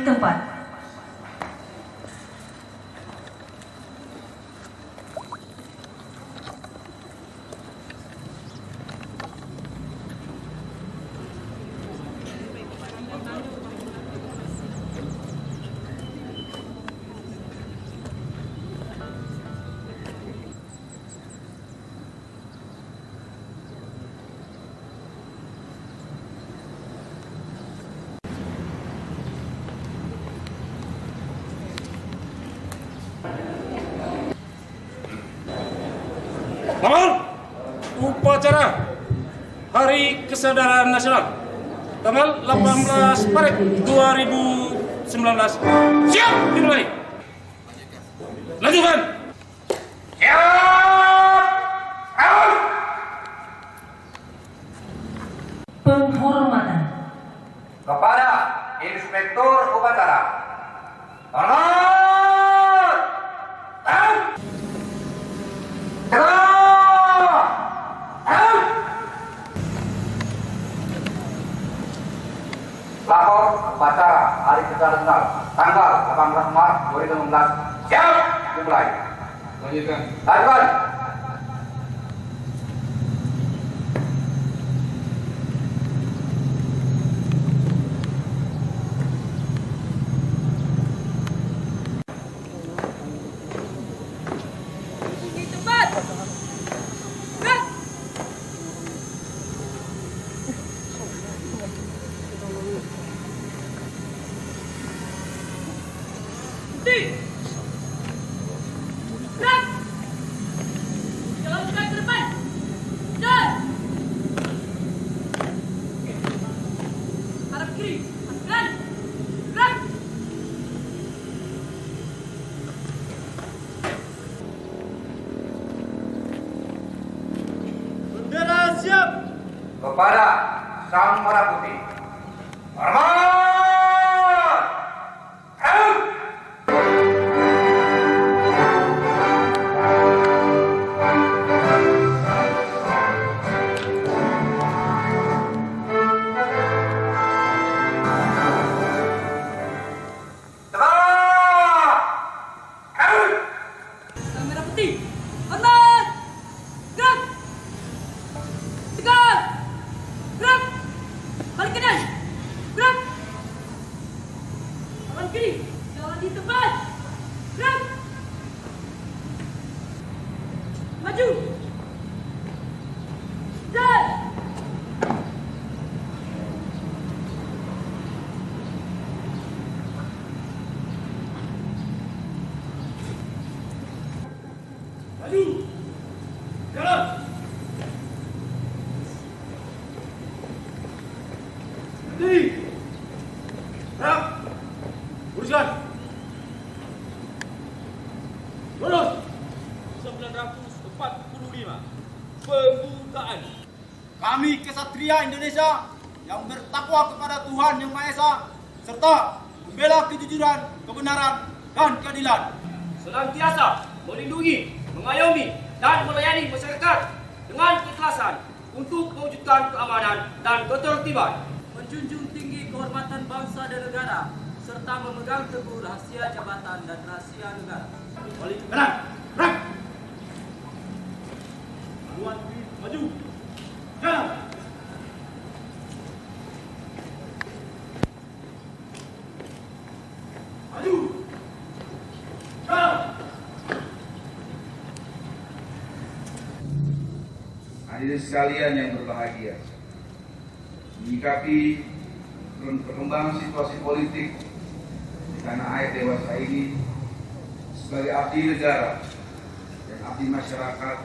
tempat. Awal upacara Hari Kesadaran Nasional tanggal 18 Maret 2019. Siap dimulai. Lanjutkan. Penghormatan kepada Inspektur Upacara. Lapor upacara Hari Kesadaran Nasional tanggal 18 Maret 2016. Siap dimulai. Lanjutkan. Lanjutkan. Bendera siap. Kepada Sang Merah Putih. Hormat. Sang Merah Putih. Hormat. Gerak. Tegak. Gerak. Balik kanan. Gerak. Kanan kiri. Jalan di tempat. Gerak. Maju. Jalan. Maju. Jalan. Berhenti. Gerak. Luruskan. Lurus. 945. Pembukaan. Kami kesatria Indonesia yang bertakwa kepada Tuhan Yang Maha Esa serta membela kejujuran, kebenaran, dan keadilan. Senantiasa melindungi, mengayomi, dan melayani masyarakat dengan keikhlasan untuk mewujudkan keamanan dan ketertiban. Menjunjung tinggi kehormatan bangsa dan negara, serta memegang teguh rahasia jabatan dan rahasia negara. Balik kanan. Gerak. Haluan kiri. Maju. Jalan. Maju. Jalan. Hadirin sekalian yang berbahagia, menyikapi perkembangan situasi politik di tanah air dewasa ini, sebagai abdi negara dan abdi masyarakat,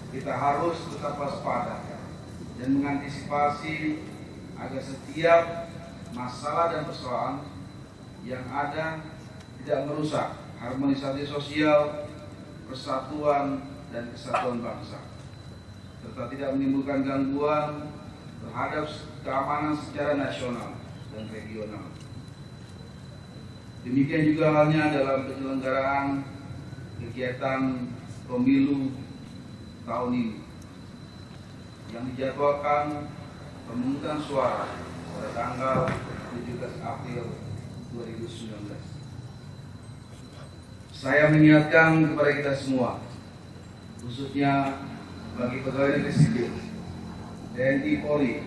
kita harus tetap waspada dan mengantisipasi agar setiap masalah dan persoalan yang ada tidak merusak harmonisasi sosial, persatuan, dan kesatuan bangsa, serta tidak menimbulkan gangguan terhadap keamanan secara nasional dan regional. Demikian juga halnya dalam penyelenggaraan kegiatan pemilu tahun ini yang dijadwalkan pemungutan suara pada tanggal 17 April 2019. Saya mengingatkan kepada kita semua, khususnya bagi pegawai negeri sipil, TNI Polri,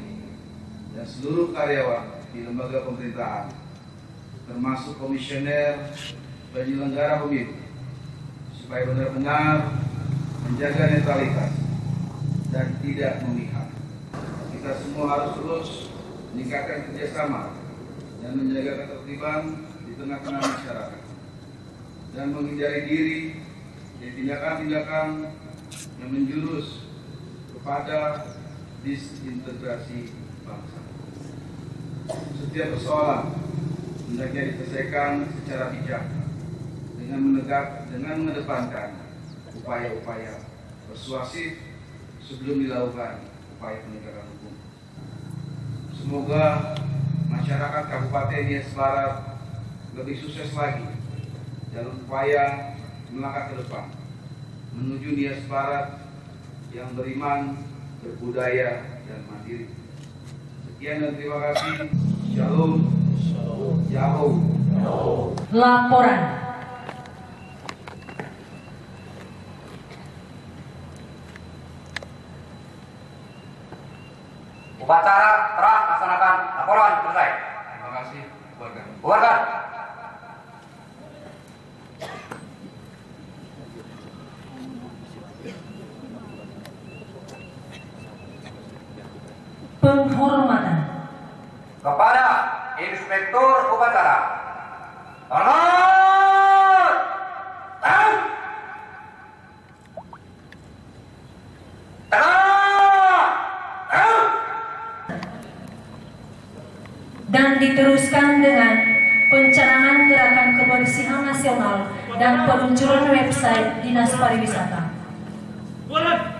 dan seluruh karyawan di lembaga pemerintahan, termasuk komisioner penyelenggara pemilu, supaya benar-benar menjaga netralitas dan tidak memihak. Kita semua harus terus meningkatkan kerjasama dan menjaga ketertiban di tengah-tengah masyarakat, dan menghindari diri dari tindakan-tindakan yang menjurus kepada disintegrasi bangsa. Setiap persoalan hendaknya diselesaikan secara bijak dengan mengedepankan upaya-upaya persuasif sebelum dilakukan upaya penegakan hukum. Semoga masyarakat Kabupaten Nias Barat lebih sukses lagi dalam upaya melangkah ke depan menuju Nias Barat yang beriman, berbudaya, dan mandiri. Sekian dan terima kasih. Shalom. Shalom. Laporan. Upacara telah laksanakan. Laporan selesai. Terima kasih. Bubarkan. Bubarkan. Penghormatan. Kepada Inspektur Upacara. Hormat. Tangan. Tangan. Tangan. Dan diteruskan dengan pencanangan gerakan kebersihan nasional dan peluncuran website Dinas Pariwisata. Buaran!